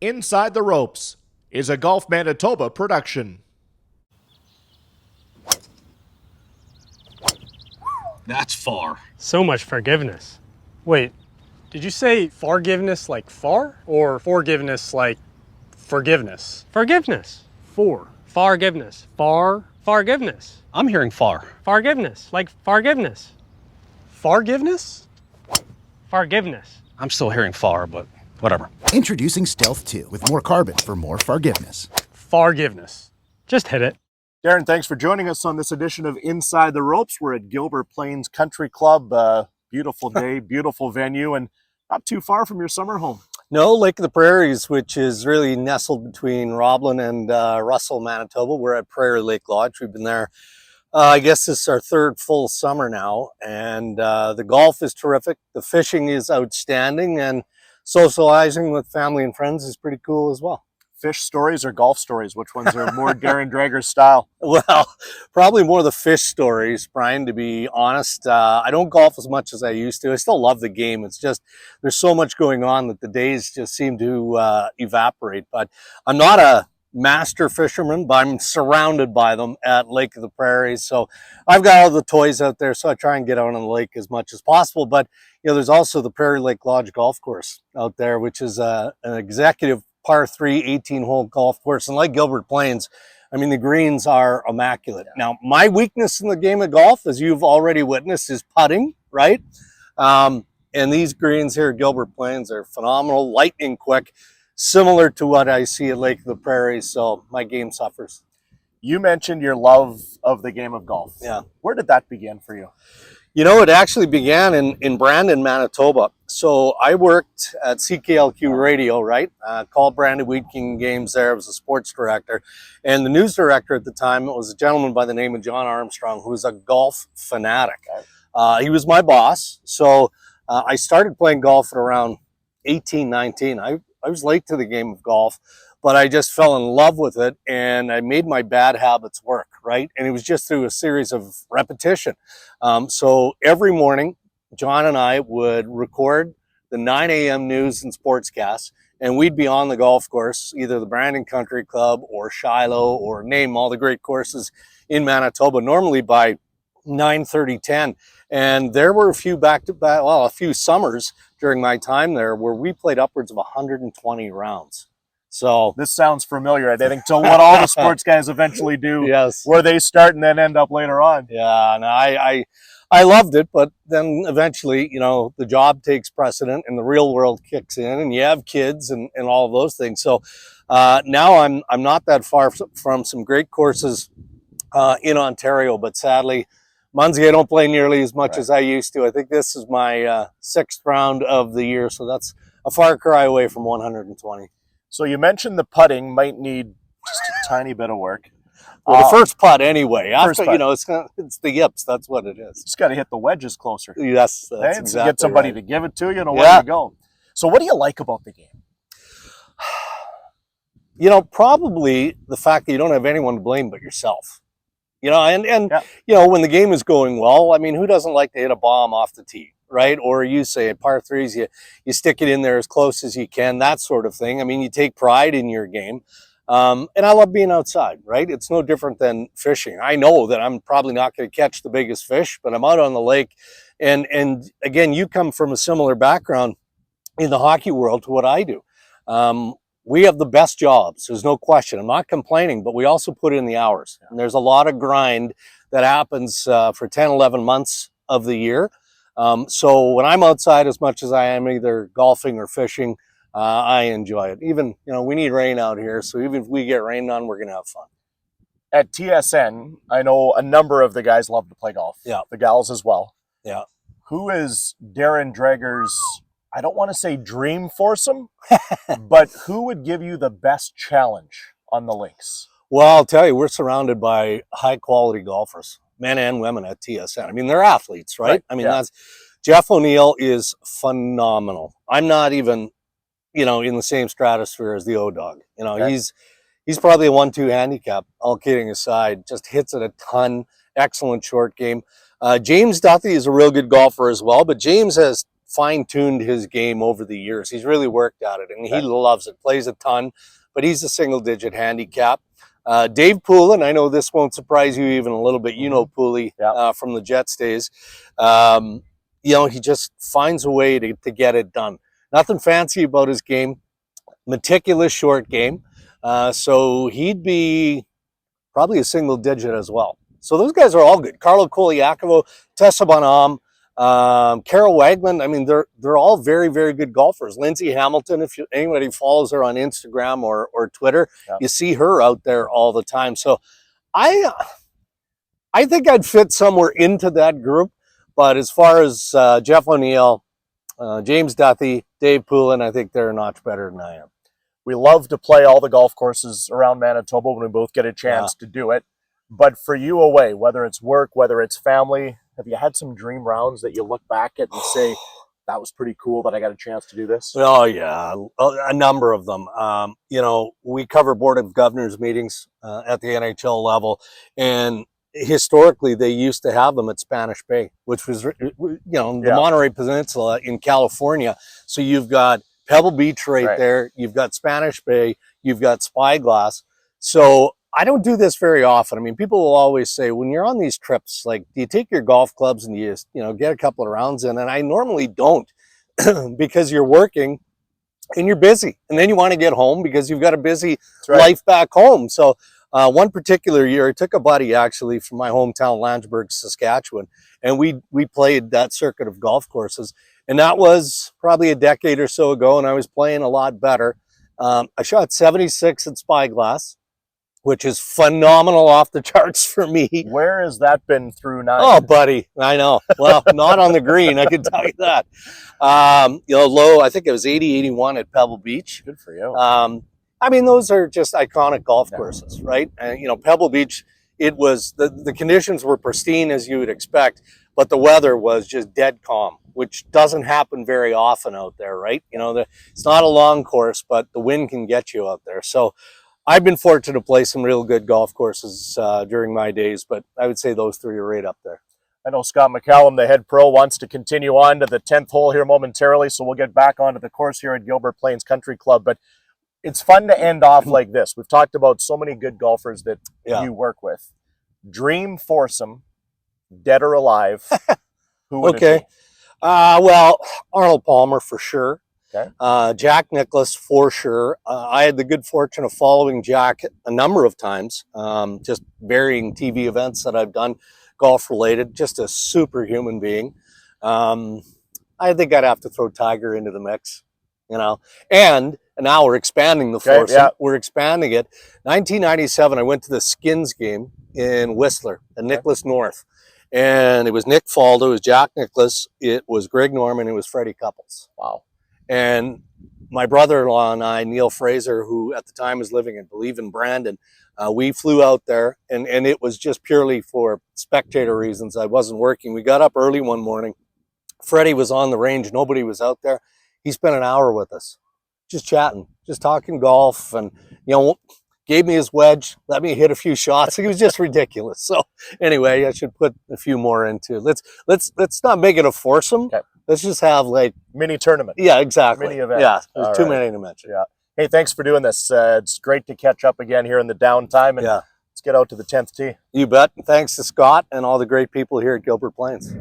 Inside the Ropes is a Golf Manitoba production. That's far. So much forgiveness. Wait, did you say forgiveness like far? Or forgiveness like forgiveness? Forgiveness. Forgiveness. Forgiveness. I'm hearing far. Forgiveness. Like forgiveness. Forgiveness? Forgiveness. I'm still hearing far, but whatever. Introducing Stealth 2 with more carbon for more forgiveness. Forgiveness. Just hit it. Darren, thanks for joining us on this edition of Inside the Ropes. We're at Gilbert Plains Country Club. Beautiful day, beautiful venue, and not too far from your summer home. No, Lake of the Prairies, which is really nestled between Roblin and Russell, Manitoba. We're at Prairie Lake Lodge. We've been there, I guess this is our third full summer now, and the golf is terrific. The fishing is outstanding, and socializing with family and friends is pretty cool as well. Fish stories or golf stories? Which ones are more Darren Dreger style? Well, probably more the fish stories, Brian, to be honest. I don't golf as much as I used to. I still love the game. It's just there's so much going on that the days just seem to evaporate. But I'm not a master fisherman, but I'm surrounded by them at Lake of the Prairies. So I've got all the toys out there, so I try and get out on the lake as much as possible. But, you know, there's also the Prairie Lake Lodge golf course out there, which is an executive par 3 18-hole golf course. And like Gilbert Plains, I mean, the greens are immaculate. Now, my weakness in the game of golf, as you've already witnessed, is putting, right? And these greens here at Gilbert Plains are phenomenal, lightning quick, similar to what I see at Lake of the Prairies. So my game suffers. You mentioned your love of the game of golf. Yeah. Where did that begin for you? You know, it actually began in Brandon, Manitoba. So I worked at CKLQ Radio, right? Called Brandon Wheat King games there. I was a sports director. And the news director at the time was a gentleman by the name of John Armstrong, who was a golf fanatic. He was my boss. So I started playing golf at around 18, 19. I was late to the game of golf, but I just fell in love with it, and I made my bad habits work, right? And it was just through a series of repetition. So every morning, John and I would record the 9 a.m. news and sportscasts, and we'd be on the golf course, either the Brandon Country Club or Shiloh, or name all the great courses in Manitoba, normally by 9:30, 10. And there were a few back-to-back, well, a few summers during my time there where we played upwards of 120 rounds. So this sounds familiar, I think, to what all the sports guys eventually do. Yes. Where they start and then end up later on. Yeah, and I loved it, but then eventually, you know, the job takes precedent and the real world kicks in, and you have kids and all of those things. So now I'm not that far from some great courses in Ontario, but sadly, Muncie, I don't play nearly as much as I used to. I think this is my sixth round of the year, so that's a far cry away from 120. So you mentioned the putting might need just a tiny bit of work. Well, the first putt anyway. After, putt. you know, it's the yips. That's what it is. Just got to hit the wedges closer. Yes, that's exactly get somebody right. to give it to you and away you go. So what do you like about the game? You know, probably the fact that you don't have anyone to blame but yourself. You know, and you know, when the game is going well, I mean, who doesn't like to hit a bomb off the tee, right? Or you say at par threes, you stick it in there as close as you can, that sort of thing. I mean, you take pride in your game. And I love being outside, right? It's no different than fishing. I know that I'm probably not going to catch the biggest fish, but I'm out on the lake. And again, you come from a similar background in the hockey world to what I do. We have the best jobs. There's no question. I'm not complaining, but we also put in the hours. And there's a lot of grind that happens for 10, 11 months of the year. So when I'm outside as much as I am either golfing or fishing, I enjoy it. Even, you know, we need rain out here. So even if we get rained on, we're going to have fun. At TSN, I know a number of the guys love to play golf. Yeah. The gals as well. Yeah. Who is Darren Dreger's, I don't want to say dream foursome, but who would give you the best challenge on the links? Well, I'll tell you, we're surrounded by high quality golfers, men and women at TSN. I mean, they're athletes, right? I mean, that's Jeff O'Neill is phenomenal. I'm not even, you know, in the same stratosphere as the O-Dog. You know, he's probably a 1-2 handicap, all kidding aside, just hits it a ton, excellent short game. James Duthie is a real good golfer as well, but James has fine-tuned his game over the years. He's really worked at it, and he loves it, plays a ton, but he's a single-digit handicap. Dave Poulin, I know this won't surprise you even a little bit. You know Pooley from the Jets days. He just finds a way to get it done. Nothing fancy about his game. Meticulous short game. So he'd be probably a single digit as well. So those guys are all good. Carlo Koliakovo, Tessa Bonhomme, Carol Wagman. I mean, they're all very, very good golfers. Lindsay Hamilton, if anybody follows her on Instagram or Twitter, you see her out there all the time. So I think I'd fit somewhere into that group. But as far as Jeff O'Neill, James Duthie, Dave Poulin, I think they're a notch better than I am. We love to play all the golf courses around Manitoba when we both get a chance to do it. But for you away, whether it's work, whether it's family, have you had some dream rounds that you look back at and say, that was pretty cool that I got a chance to do this? Oh, yeah, a number of them. We cover Board of Governors meetings at the NHL level, and historically they used to have them at Spanish Bay, which was, the Monterey Peninsula in California. So you've got Pebble Beach right there, you've got Spanish Bay, you've got Spyglass. So I don't do this very often. I mean, people will always say, when you're on these trips, like, do you take your golf clubs and you get a couple of rounds in? And I normally don't because you're working and you're busy. And then you want to get home because you've got a busy life back home. So one particular year, I took a buddy actually from my hometown, Landsberg, Saskatchewan, and we played that circuit of golf courses. And that was probably a decade or so ago, and I was playing a lot better. I shot 76 at Spyglass, which is phenomenal, off the charts for me. Where has that been through now? Oh, buddy, I know. Well, not on the green, I can tell you that. Low, I think it was 80, 81 at Pebble Beach. Good for you. I mean, those are just iconic golf courses, right? And, Pebble Beach, it was, the conditions were pristine as you would expect, but the weather was just dead calm, which doesn't happen very often out there, right? It's not a long course, but the wind can get you out there. So I've been fortunate to play some real good golf courses during my days, but I would say those three are right up there. I know Scott McCallum, the head pro, wants to continue on to the 10th hole here momentarily, so we'll get back onto the course here at Gilbert Plains Country Club. But it's fun to end off like this. We've talked about so many good golfers that you work with. Dream foursome, dead or alive. Who would it be? Well, Arnold Palmer for sure. Okay. Jack Nicklaus for sure. I had the good fortune of following Jack a number of times, just varying TV events that I've done, golf related. Just a superhuman being. I think I'd have to throw Tiger into the mix, and now we're expanding the foursome. Yeah. We're expanding it. 1997, I went to the Skins game in Whistler at Nicholas North. And it was Nick Faldo, it was Jack Nicklaus, it was Greg Norman, it was Freddie Couples. Wow. And my brother-in-law and I, Neil Fraser, who at the time was living, I believe, in Brandon, we flew out there, and it was just purely for spectator reasons. I wasn't working. We got up early one morning. Freddie was on the range. Nobody was out there. He spent an hour with us, just chatting, just talking golf, and, gave me his wedge, let me hit a few shots. It was just ridiculous. So anyway, I should put a few more into it. Let's not make it a foursome. Okay. Let's just have like mini tournament. Yeah, exactly. Mini event. Yeah, there's too many to mention. Yeah. Hey, thanks for doing this. It's great to catch up again here in the downtime, and let's get out to the 10th tee. You bet. Thanks to Scott and all the great people here at Gilbert Plains.